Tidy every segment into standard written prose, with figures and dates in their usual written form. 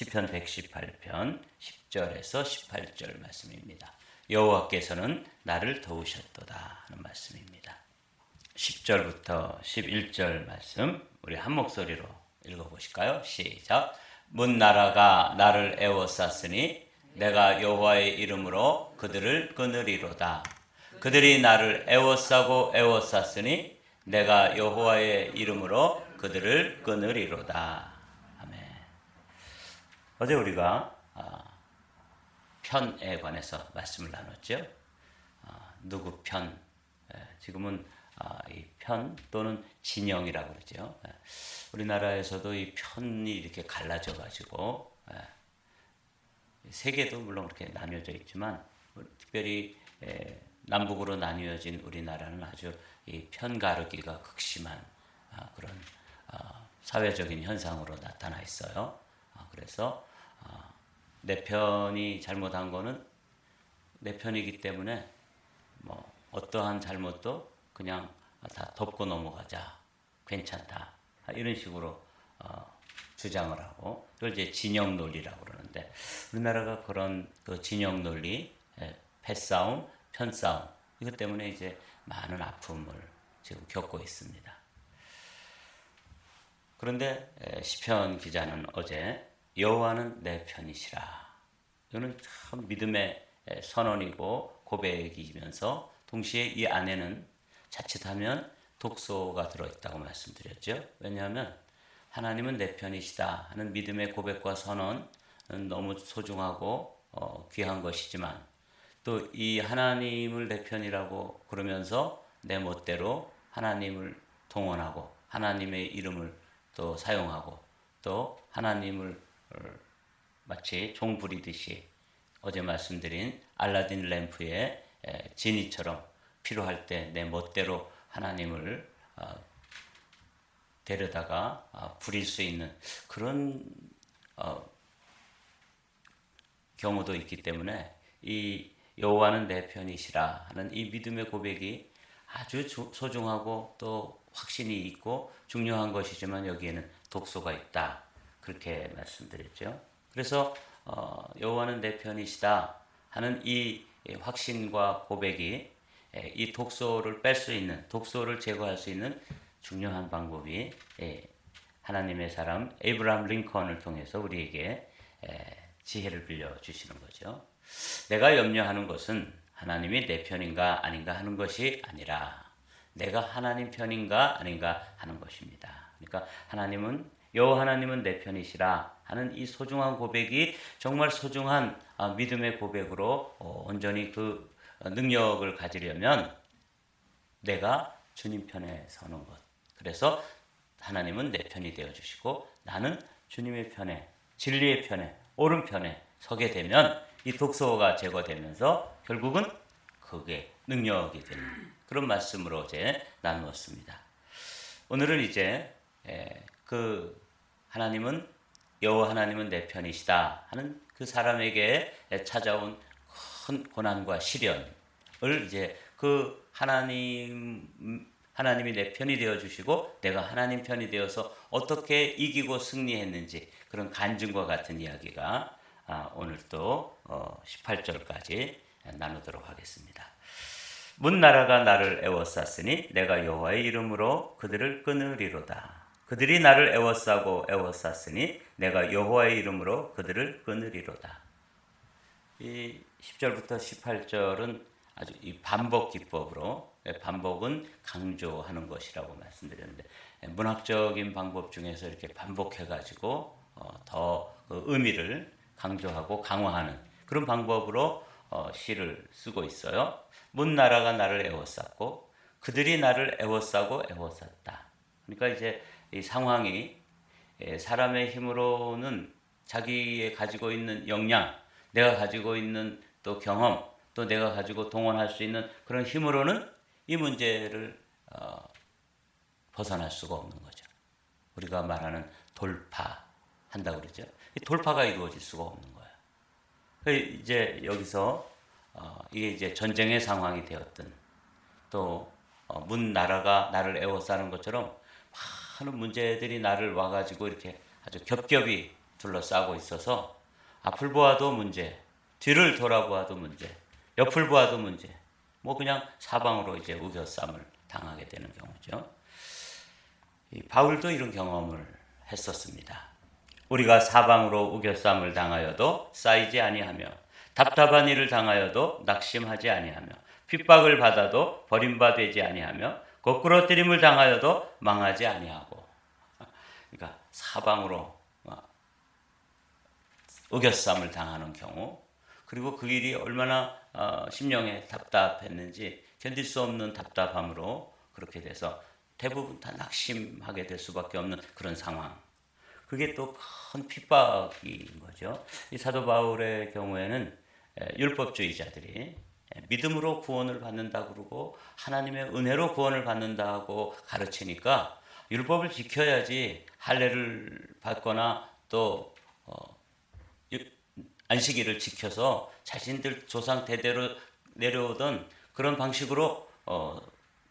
시편 118편 10절에서 18절 말씀입니다. 여호와께서는 나를 도우셨도다 하는 말씀입니다. 10절부터 11절 말씀 우리 한 목소리로 읽어보실까요? 시작. 문 나라가 나를 애워쌌으니 내가 여호와의 이름으로 그들을 끊으리로다. 그들이 나를 애워싸고 애워쌌으니 내가 여호와의 이름으로 그들을 끊으리로다. 아멘. 어제 우리가 편에 관해서 말씀을 나눴죠. 누구 편, 지금은 이 편 또는 진영이라고 그러죠. 우리나라에서도 이 편이 이렇게 갈라져 가지고 세계도 물론 그렇게 나뉘어져 있지만 특별히 남북으로 나뉘어진 우리나라는 아주 이 편가르기가 극심한 그런 사회적인 현상으로 나타나 있어요. 그래서 내 편이 잘못한 거는 내 편이기 때문에 뭐 어떠한 잘못도 그냥 다 덮고 넘어가자, 괜찮다 이런 식으로 주장을 하고 그걸 이제 진영 논리라고 그러는데 우리나라가 그런 그 진영 논리, 패싸움, 편싸움 이것 때문에 이제 많은 아픔을 지금 겪고 있습니다. 그런데 시편 기자는 어제 여호와는 내 편이시라. 이거는 참 믿음의 선언이고 고백이면서 동시에 이 안에는 자칫하면 독소가 들어있다고 말씀드렸죠. 왜냐하면 하나님은 내 편이시다 하는 믿음의 고백과 선언은 너무 소중하고 귀한 것이지만 또 이 하나님을 내 편이라고 그러면서 내 멋대로 하나님을 동원하고 하나님의 이름을 또 사용하고 또 하나님을 마치 종 부리듯이 어제 말씀드린 알라딘 램프의 지니처럼 필요할 때 내 멋대로 하나님을 데려다가 부릴 수 있는 그런 경우도 있기 때문에 이 여호와는 내 편이시라 하는 이 믿음의 고백이 아주 소중하고 또 확신이 있고 중요한 것이지만 여기에는 독소가 있다. 그렇게 말씀드렸죠. 그래서 여호와는 내 편이시다 하는 이 확신과 고백이 이 독소를 뺄 수 있는, 독소를 제거할 수 있는 중요한 방법이 하나님의 사람 에이브라함 링컨을 통해서 우리에게 지혜를 빌려주시는 거죠. 내가 염려하는 것은 하나님이 내 편인가 아닌가 하는 것이 아니라 내가 하나님 편인가 아닌가 하는 것입니다. 그러니까 여호와 하나님은 내 편이시라 하는 이 소중한 고백이 정말 소중한 믿음의 고백으로 온전히 그 능력을 가지려면 내가 주님 편에 서는 것. 그래서 하나님은 내 편이 되어주시고 나는 주님의 편에, 진리의 편에, 옳은 편에 서게 되면 이 독소가 제거되면서 결국은 그게 능력이 되는 그런 말씀으로 어제 나누었습니다. 오늘은 이제 그 여호와 하나님은 내 편이시다 하는 그 사람에게 찾아온 큰 고난과 시련을 이제 그 하나님이 내 편이 되어 주시고 내가 하나님 편이 되어서 어떻게 이기고 승리했는지 그런 간증과 같은 이야기가 오늘 또 18절까지 나누도록 하겠습니다. 문 나라가 나를 애워쌌으니 내가 여호와의 이름으로 그들을 끊으리로다. 그들이 나를 애워싸고 애워쌌으니 내가 여호와의 이름으로 그들을 끊으리로다. 이 10절부터 18절은 아주 이 반복 기법으로 반복은 강조하는 것이라고 말씀드렸는데 문학적인 방법 중에서 이렇게 반복해가지고 더 그 의미를 강조하고 강화하는 그런 방법으로 시를 쓰고 있어요. 문 나라가 나를 애워쌌고 그들이 나를 애워싸고 애워쌌다. 그러니까 이제 이 상황이 사람의 힘으로는 자기의 가지고 있는 역량, 내가 가지고 있는 또 경험, 또 내가 가지고 동원할 수 있는 그런 힘으로는 이 문제를 벗어날 수가 없는 거죠. 우리가 말하는 돌파한다고 그러죠. 이 돌파가 이루어질 수가 없는 거예요. 이제 여기서 이게 이제 전쟁의 상황이 되었든 또 문 나라가 나를 애워싸는 것처럼 많은 문제들이 나를 와가지고 이렇게 아주 겹겹이 둘러싸고 있어서 앞을 보아도 문제, 뒤를 돌아보아도 문제, 옆을 보아도 문제. 뭐 그냥 사방으로 이제 우겨쌈을 당하게 되는 경우죠. 바울도 이런 경험을 했었습니다. 우리가 사방으로 우겨쌈을 당하여도 쌓이지 아니하며 답답한 일을 당하여도 낙심하지 아니하며 핍박을 받아도 버림받지 아니하며 거꾸러뜨림을 당하여도 망하지 아니하고. 그러니까 사방으로 우겨쌈을 당하는 경우, 그리고 그 일이 얼마나 심령에 답답했는지 견딜 수 없는 답답함으로 그렇게 돼서 대부분 다 낙심하게 될 수밖에 없는 그런 상황. 그게 또 큰 핍박인 거죠. 이 사도 바울의 경우에는 율법주의자들이 믿음으로 구원을 받는다고 그러고 하나님의 은혜로 구원을 받는다고 가르치니까 율법을 지켜야지 할례를 받거나 또 안식일을 지켜서 자신들 조상 대대로 내려오던 그런 방식으로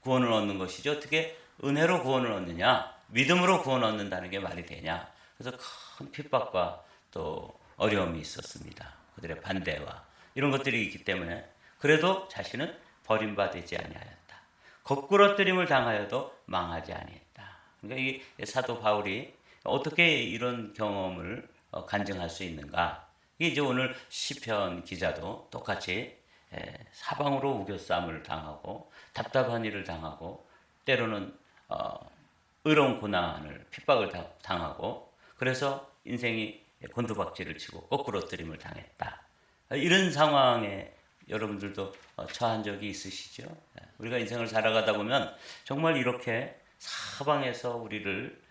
구원을 얻는 것이죠. 어떻게 은혜로 구원을 얻느냐, 믿음으로 구원을 얻는다는 게 말이 되냐. 그래서 큰 핍박과 또 어려움이 있었습니다. 그들의 반대와 이런 것들이 있기 때문에 그래도 자신은 버림받지 아니하였다. 거꾸러뜨림을 당하여도 망하지 아니했다. 그러니까 이 사도 바울이 어떻게 이런 경험을 간증할 수 있는가? 이게 이제 오늘 시편 기자도 똑같이 사방으로 우겨쌈을 당하고 답답한 일을 당하고 때로는 의로운 고난을 핍박을 당하고 그래서 인생이 곤두박질을 치고 거꾸로뜨림을 당했다. 이런 상황에 여러분들도 처한 적이 있으시죠? 우리가 인생을 살아가다 보면 정말 이렇게 사방에서 우리를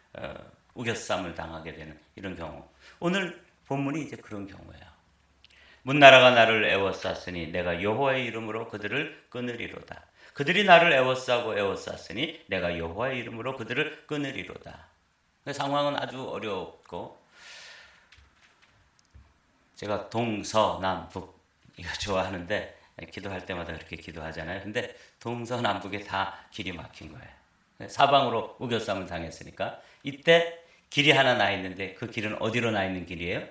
우겨쌈을 당하게 되는 이런 경우. 오늘 본문이 이제 그런 경우예요. 문나라가 나를 애워쌌으니 내가 여호와의 이름으로 그들을 끊으리로다. 그들이 나를 애워쌌으니 내가 여호와의 이름으로 그들을 끊으리로다. 상황은 아주 어렵고, 제가 동서남북 이거 좋아하는데 기도할 때마다 그렇게 기도하잖아요. 근데 동서남북에 다 길이 막힌 거예요. 사방으로 우겨쌈을 당했으니까 이때 길이 하나 나 있는데 그 길은 어디로 나 있는 길이에요?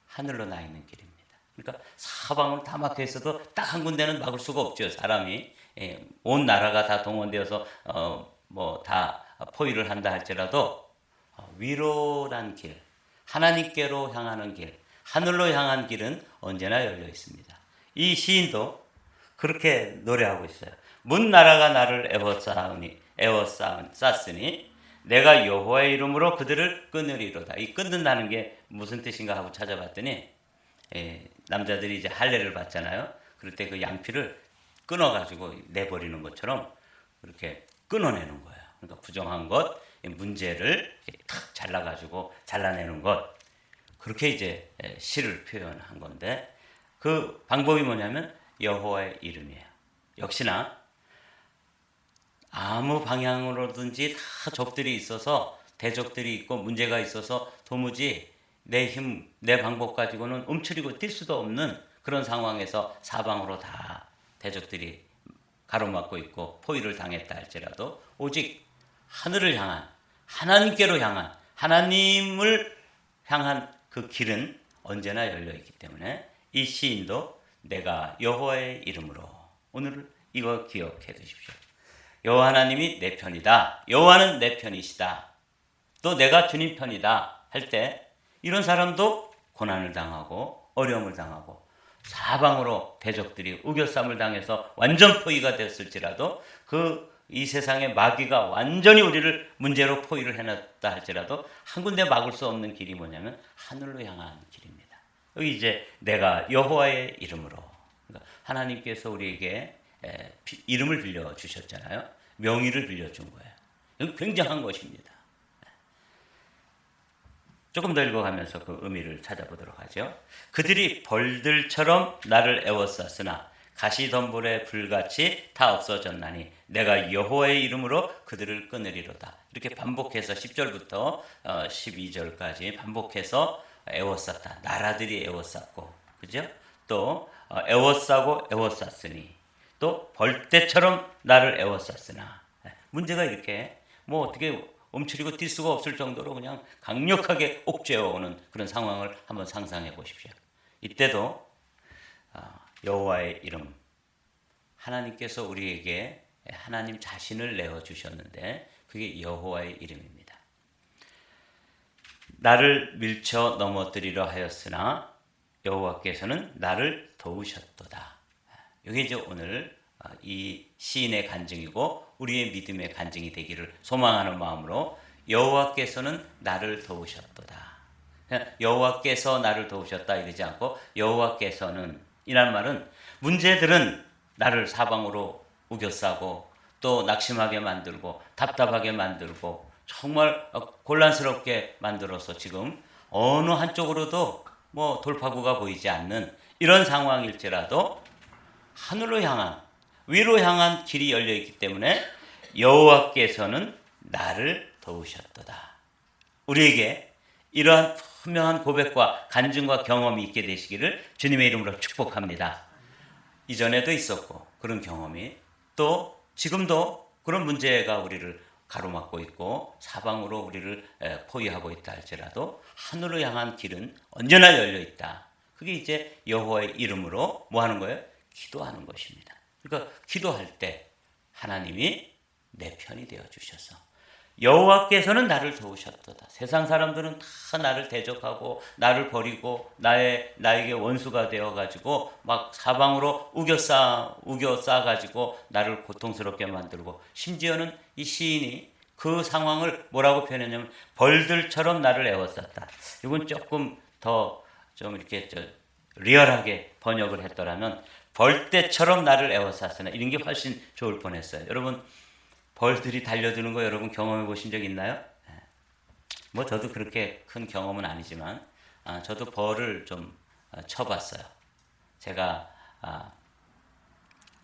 하늘로 나 있는 길입니다. 그러니까 사방으로 다 막혀 있어도 딱 한 군데는 막을 수가 없죠. 사람이 온 나라가 다 동원되어서 뭐 다 포위를 한다 할지라도 위로란 길, 하나님께로 향하는 길, 하늘로 향한 길은 언제나 열려 있습니다. 이 시인도 그렇게 노래하고 있어요. 문 나라가 나를 애워쌌으니 내가 여호와의 이름으로 그들을 끊으리로다. 이 끊는다는 게 무슨 뜻인가 하고 찾아봤더니 남자들이 이제 할례를 받잖아요. 그럴 때 그 양피를 끊어가지고 내버리는 것처럼 그렇게 끊어내는 거예요. 그러니까 부정한 것, 문제를 탁 잘라가지고 잘라내는 것. 그렇게 이제 시를 표현한 건데 그 방법이 뭐냐면 여호와의 이름이에요. 역시나 아무 방향으로든지 다 적들이 있어서 대적들이 있고 문제가 있어서 도무지 내 힘, 내 방법 가지고는 움츠리고 뛸 수도 없는 그런 상황에서 사방으로 다 대적들이 가로막고 있고 포위를 당했다 할지라도 오직 하늘을 향한, 하나님께로 향한, 하나님을 향한 그 길은 언제나 열려 있기 때문에 이 시인도 내가 여호와의 이름으로, 오늘 이거 기억해 두십시오. 여호와 하나님이 내 편이다. 여호와는 내 편이시다. 또 내가 주님 편이다 할 때 이런 사람도 고난을 당하고 어려움을 당하고 사방으로 대적들이 우겨쌈을 당해서 완전 포위가 됐을지라도 이 세상의 마귀가 완전히 우리를 문제로 포위를 해놨다 할지라도 한 군데 막을 수 없는 길이 뭐냐면 하늘로 향한 길입니다. 여기 이제 내가 여호와의 이름으로, 그러니까 하나님께서 우리에게 이름을 빌려주셨잖아요. 명의를 빌려준 거예요. 이거 굉장한 것입니다. 조금 더 읽어가면서 그 의미를 찾아보도록 하죠. 그들이 벌들처럼 나를 애워쌌으나 가시덤불의 불같이 다 없어졌나니 내가 여호와의 이름으로 그들을 끊으리로다. 이렇게 반복해서 10절부터 12절까지 반복해서 애워쌌다. 나라들이 애워쌌고, 그죠? 또 애워싸고 애워쌌으니 또 벌떼처럼 나를 애워쌌으나. 문제가 이렇게 뭐 어떻게 움츠리고 뛸 수가 없을 정도로 그냥 강력하게 옥죄어 오는 그런 상황을 한번 상상해 보십시오. 이때도 여호와의 이름, 하나님께서 우리에게 하나님 자신을 내어주셨는데 그게 여호와의 이름입니다. 나를 밀쳐 넘어뜨리려 하였으나 여호와께서는 나를 도우셨도다. 이게 이제 오늘 이 시인의 간증이고 우리의 믿음의 간증이 되기를 소망하는 마음으로 여호와께서는 나를 도우셨도다. 여호와께서 나를 도우셨다 이러지 않고 여호와께서는 이란 말은 문제들은 나를 사방으로 우겨싸고 또 낙심하게 만들고 답답하게 만들고 정말 곤란스럽게 만들어서 지금 어느 한쪽으로도 뭐 돌파구가 보이지 않는 이런 상황일지라도 하늘로 향한 위로 향한 길이 열려 있기 때문에 여호와께서는 나를 도우셨도다. 우리에게 이러한 분명한 고백과 간증과 경험이 있게 되시기를 주님의 이름으로 축복합니다. 이전에도 있었고 그런 경험이 또 지금도 그런 문제가 우리를 가로막고 있고 사방으로 우리를 포위하고 있다 할지라도 하늘로 향한 길은 언제나 열려 있다. 그게 이제 여호와의 이름으로 뭐 하는 거예요? 기도하는 것입니다. 그러니까 기도할 때 하나님이 내 편이 되어 주셔서 여호와께서는 나를 도우셨도다. 세상 사람들은 다 나를 대적하고 나를 버리고 나에게 원수가 되어 가지고 막 사방으로 우겨싸 가지고 나를 고통스럽게 만들고 심지어는 이 시인이 그 상황을 뭐라고 표현했냐면 벌들처럼 나를 에워쌌다. 이건 조금 더 좀 이렇게 리얼하게 번역을 했더라면 벌떼처럼 나를 에워쌌으나 이런 게 훨씬 좋을 뻔했어요. 여러분 벌들이 달려드는 거 여러분 경험해 보신 적 있나요? 뭐 저도 그렇게 큰 경험은 아니지만 저도 벌을 좀 쳐봤어요. 제가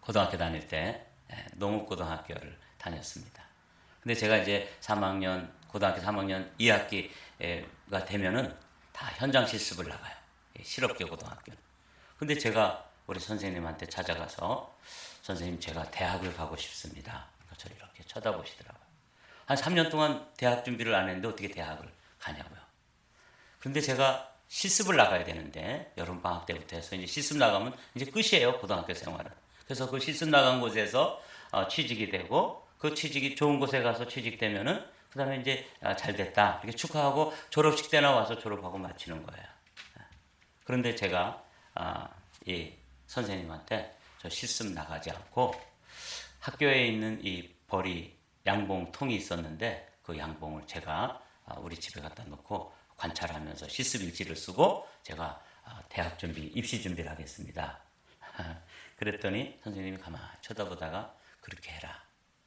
고등학교 다닐 때 농업고등학교를 다녔습니다. 근데 제가 이제 고등학교 3학년 2학기가 되면은 다 현장 실습을 나가요. 실업계 고등학교는. 근데 제가 우리 선생님한테 찾아가서 선생님 제가 대학을 가고 싶습니다. 저를 이렇게 쳐다보시더라고요. 한 3년 동안 대학 준비를 안 했는데 어떻게 대학을 가냐고요. 그런데 제가 실습을 나가야 되는데 여름방학 때부터 해서 이제 실습 나가면 이제 끝이에요. 고등학교 생활은. 그래서 그 실습 나간 곳에서 취직이 되고 그 취직이 좋은 곳에 가서 취직되면은 그 다음에 이제 잘 됐다 이렇게 축하하고 졸업식 때나 와서 졸업하고 마치는 거예요. 그런데 제가 이 선생님한테 저 실습 나가지 않고 학교에 있는 이 벌이 양봉통이 있었는데 그 양봉을 제가 우리 집에 갖다 놓고 관찰하면서 실습 일지를 쓰고 제가 대학 준비, 입시 준비를 하겠습니다. 그랬더니 선생님이 가만히 쳐다보다가 그렇게 해라.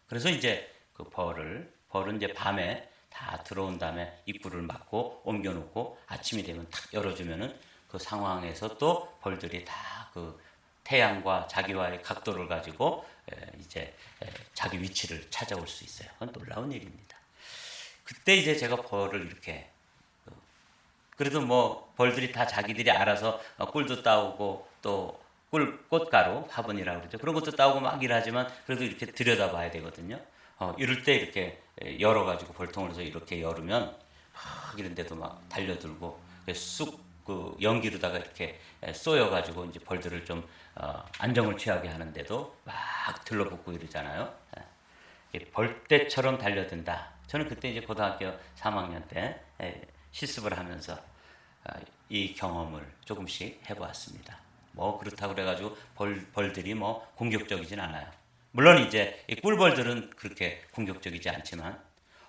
그래서 이제 그 벌은 이제 밤에 다 들어온 다음에 입구를 막고 옮겨놓고 아침이 되면 탁 열어주면은 그 상황에서 또 벌들이 다 그 태양과 자기와의 각도를 가지고 이제 자기 위치를 찾아올 수 있어요. 그건 놀라운 일입니다. 그때 이제 제가 벌을 이렇게 그래도 뭐 벌들이 다 자기들이 알아서 꿀도 따오고 또 꽃가루, 화분이라고 그러죠. 그런 것도 따오고 막 일하지만 그래도 이렇게 들여다봐야 되거든요. 이럴 때 이렇게 열어가지고 벌통을 해서 이렇게 열으면 막 이런 데도 막 달려들고 쑥 그 연기로다가 이렇게 쏘여가지고 이제 벌들을 좀 안정을 취하게 하는데도 막 들러붙고 이러잖아요. 벌떼처럼 달려든다. 저는 그때 이제 고등학교 3학년 때 실습을 하면서 이 경험을 조금씩 해보았습니다. 뭐 그렇다고 그래가지고 벌들이 뭐 공격적이진 않아요. 물론 이제 이 꿀벌들은 그렇게 공격적이지 않지만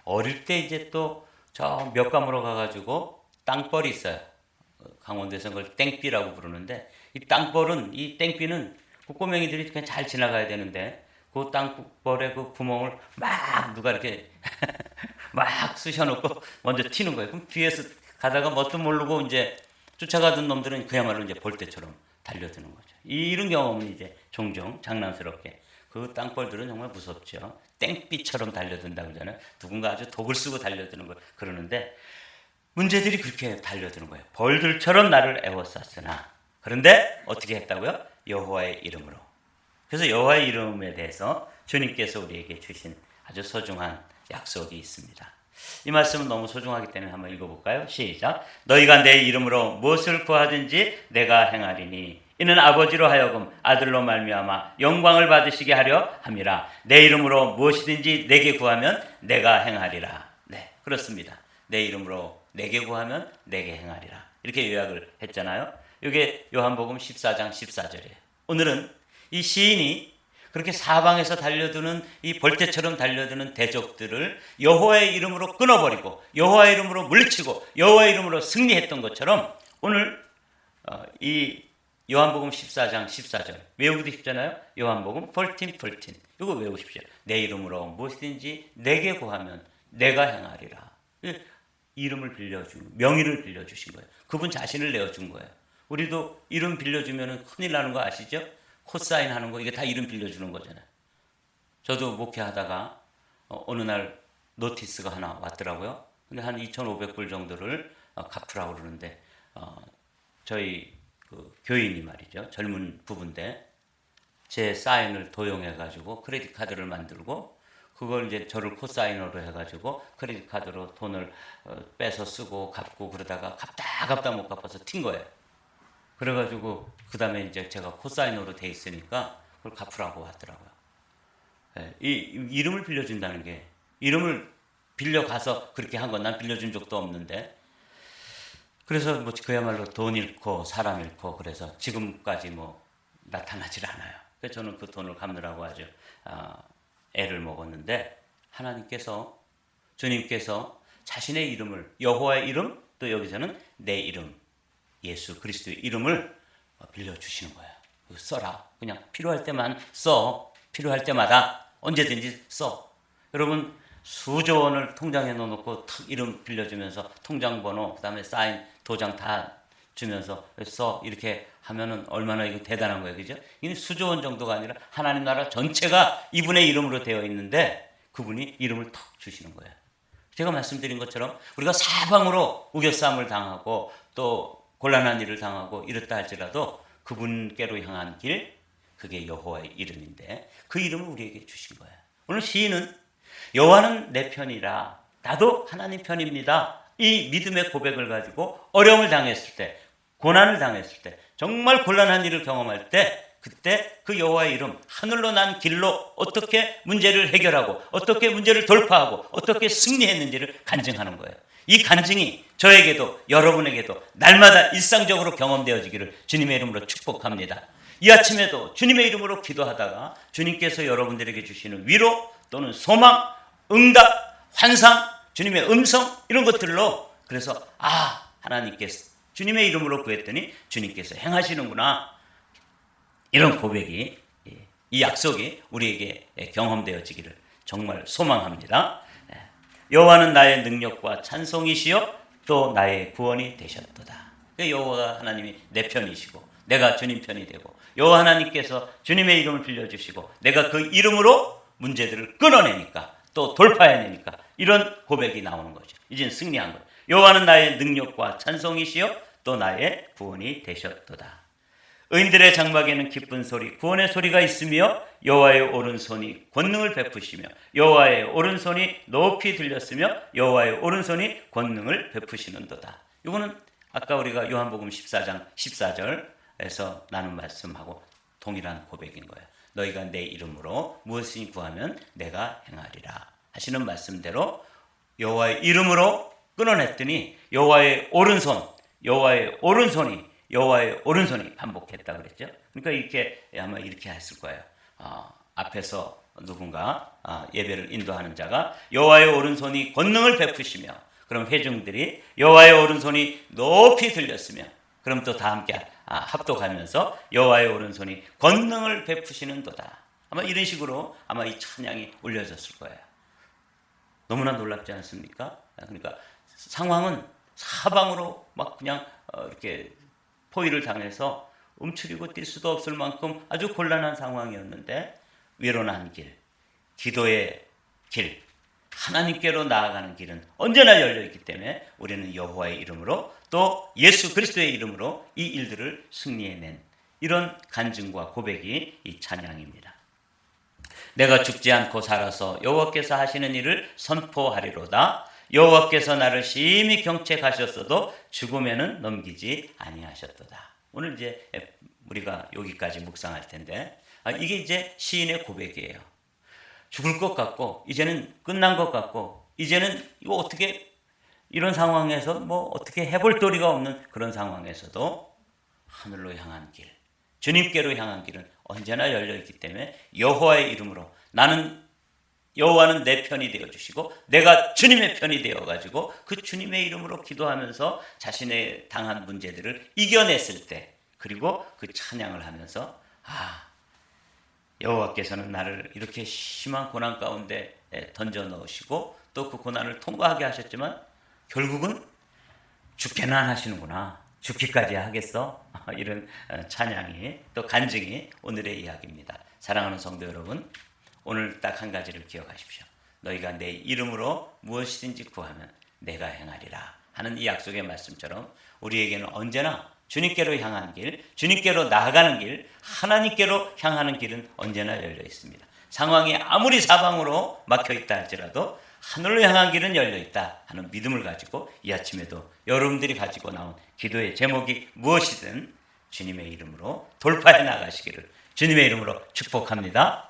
어릴 때 이제 또 저 몇 감으로 가가지고 땅벌이 있어요. 강원도에서 그걸 땡비라고 부르는데 이 땅벌은 이 땡비는 그 꼬맹이들이 그냥 잘 지나가야 되는데 그 땅벌의 그 구멍을 막 누가 이렇게 막 쑤셔놓고 먼저 튀는 거예요. 그럼 뒤에서 가다가 뭣도 모르고 이제 쫓아가던 놈들은 그야말로 이제 벌떼처럼 달려드는 거죠. 이런 경험은 이제 종종 장난스럽게 그 땅벌들은 정말 무섭죠. 땡비처럼 달려든다 그러잖아요. 누군가 아주 독을 쓰고 달려드는 걸 그러는데 문제들이 그렇게 달려드는 거예요. 벌들처럼 나를 에워쌌으나 그런데 어떻게 했다고요? 여호와의 이름으로. 그래서 여호와의 이름에 대해서 주님께서 우리에게 주신 아주 소중한 약속이 있습니다. 이 말씀은 너무 소중하기 때문에 한번 읽어볼까요? 시작. 너희가 내 이름으로 무엇을 구하든지 내가 행하리니 이는 아버지로 하여금 아들로 말미암아 영광을 받으시게 하려 함이라. 내 이름으로 무엇이든지 내게 구하면 내가 행하리라. 네, 그렇습니다. 내 이름으로 내게 구하면 내게 행하리라. 이렇게 요약을 했잖아요. 이게 요한복음 14장 14절이에요. 오늘은 이 시인이 그렇게 사방에서 달려드는 이 벌떼처럼 달려드는 대적들을 여호와의 이름으로 끊어버리고 여호와의 이름으로 물리치고 여호와의 이름으로 승리했던 것처럼 오늘 이 요한복음 14장 14절 외우기도 쉽잖아요. 요한복음 14:14 이거 외우십시오. 내 이름으로 무엇이든지 내게 구하면 내가 행하리라. 이름을 빌려주고 명의를 빌려주신 거예요. 그분 자신을 내어준 거예요. 우리도 이름 빌려주면 큰일 나는 거 아시죠? 코사인 하는 거 이게 다 이름 빌려주는 거잖아요. 저도 목회하다가 어느 날 노티스가 하나 왔더라고요. 근데 한 2,500불 정도를 갚으라고 그러는데 저희 그 교인이 말이죠. 젊은 부부인데 제 사인을 도용해 가지고 크레딧 카드를 만들고 그걸 이제 저를 코사인으로 해 가지고 크레딧 카드로 돈을 빼서 쓰고 갚고 그러다가 갚다 못 갚아서 튄 거예요. 그래가지고 그 다음에 이제 제가 코사인으로 돼 있으니까 그걸 갚으라고 하더라고요. 이 이름을 빌려준다는 게 이름을 빌려가서 그렇게 한 건 난 빌려준 적도 없는데 그래서 뭐 그야말로 돈 잃고 사람 잃고 그래서 지금까지 뭐 나타나질 않아요. 그래서 저는 그 돈을 갚느라고 아주 애를 먹었는데 하나님께서 주님께서 자신의 이름을 여호와의 이름 또 여기서는 내 이름 예수 그리스도의 이름을 빌려주시는 거예요. 써라. 그냥 필요할 때만 써. 필요할 때마다 언제든지 써. 여러분 수조 원을 통장에 넣어놓고 이름 빌려주면서 통장번호 그다음에 사인 도장 다 주면서 써 이렇게 하면은 얼마나 이거 대단한 거예요. 그죠? 이게 수조 원 정도가 아니라 하나님 나라 전체가 이분의 이름으로 되어 있는데 그분이 이름을 턱 주시는 거예요. 제가 말씀드린 것처럼 우리가 사방으로 우겨싸움을 당하고 또 곤란한 일을 당하고 이렇다 할지라도 그분께로 향한 길 그게 여호와의 이름인데 그 이름을 우리에게 주신 거예요. 오늘 시인은 여호와는 내 편이라 나도 하나님 편입니다. 이 믿음의 고백을 가지고 어려움을 당했을 때 고난을 당했을 때 정말 곤란한 일을 경험할 때 그때 그 여호와의 이름 하늘로 난 길로 어떻게 문제를 해결하고 어떻게 문제를 돌파하고 어떻게 승리했는지를 간증하는 거예요. 이 간증이 저에게도 여러분에게도 날마다 일상적으로 경험되어지기를 주님의 이름으로 축복합니다. 이 아침에도 주님의 이름으로 기도하다가 주님께서 여러분들에게 주시는 위로 또는 소망, 응답, 환상, 주님의 음성 이런 것들로 그래서 하나님께서 주님의 이름으로 구했더니 주님께서 행하시는구나 이런 고백이 이 약속이 우리에게 경험되어지기를 정말 소망합니다. 여호와는 나의 능력과 찬송이시요 또 나의 구원이 되셨도다. 여호와가 하나님이 내 편이시고 내가 주님 편이 되고 여호와 하나님께서 주님의 이름을 빌려주시고 내가 그 이름으로 문제들을 끊어내니까 또 돌파해내니까 이런 고백이 나오는 거죠. 이제는 승리한 거예요. 여호와는 나의 능력과 찬송이시요 또 나의 구원이 되셨도다. 의인들의 장막에는 기쁜 소리 구원의 소리가 있으며 여호와의 오른손이 권능을 베푸시며 여호와의 오른손이 높이 들렸으며 여호와의 오른손이 권능을 베푸시는도다. 이거는 아까 우리가 요한복음 14장 14절에서 나눈 말씀하고 동일한 고백인 거예요. 너희가 내 이름으로 무엇을 구하면 내가 행하리라 하시는 말씀대로 여호와의 이름으로 끊어냈더니 여호와의 오른손이 반복했다 그랬죠. 그러니까 이렇게 아마 이렇게 했을 거예요. 앞에서 누군가 예배를 인도하는 자가 여호와의 오른손이 권능을 베푸시며 그럼 회중들이 여호와의 오른손이 높이 들렸으며 그럼 또 다 함께 합독하면서 여호와의 오른손이 권능을 베푸시는도다. 아마 이런 식으로 아마 이 찬양이 올려졌을 거예요. 너무나 놀랍지 않습니까? 그러니까 상황은 사방으로 막 그냥 이렇게 포위를 당해서 움츠리고 뛸 수도 없을 만큼 아주 곤란한 상황이었는데 위로난 길, 기도의 길, 하나님께로 나아가는 길은 언제나 열려있기 때문에 우리는 여호와의 이름으로 또 예수 그리스도의 이름으로 이 일들을 승리해낸 이런 간증과 고백이 이 찬양입니다. 내가 죽지 않고 살아서 여호와께서 하시는 일을 선포하리로다. 여호와께서 나를 심히 경책하셨어도 죽음에는 넘기지 아니하셨도다. 오늘 이제 우리가 여기까지 묵상할 텐데 이게 이제 시인의 고백이에요. 죽을 것 같고 이제는 끝난 것 같고 이제는 이거 어떻게 이런 상황에서 뭐 어떻게 해볼 도리가 없는 그런 상황에서도 하늘로 향한 길, 주님께로 향한 길은 언제나 열려 있기 때문에 여호와의 이름으로 여호와는 내 편이 되어 주시고 내가 주님의 편이 되어 가지고 그 주님의 이름으로 기도하면서 자신의 당한 문제들을 이겨냈을 때 그리고 그 찬양을 하면서 여호와께서는 나를 이렇게 심한 고난 가운데 던져 넣으시고 또 그 고난을 통과하게 하셨지만 결국은 죽게는 안 하시는구나. 죽기까지 하겠어? 이런 찬양이 또 간증이 오늘의 이야기입니다. 사랑하는 성도 여러분, 오늘 딱 한 가지를 기억하십시오. 너희가 내 이름으로 무엇이든지 구하면 내가 행하리라 하는 이 약속의 말씀처럼 우리에게는 언제나 주님께로 향하는 길, 주님께로 나아가는 길, 하나님께로 향하는 길은 언제나 열려 있습니다. 상황이 아무리 사방으로 막혀 있다 할지라도 하늘로 향한 길은 열려 있다 하는 믿음을 가지고 이 아침에도 여러분들이 가지고 나온 기도의 제목이 무엇이든 주님의 이름으로 돌파해 나가시기를 주님의 이름으로 축복합니다.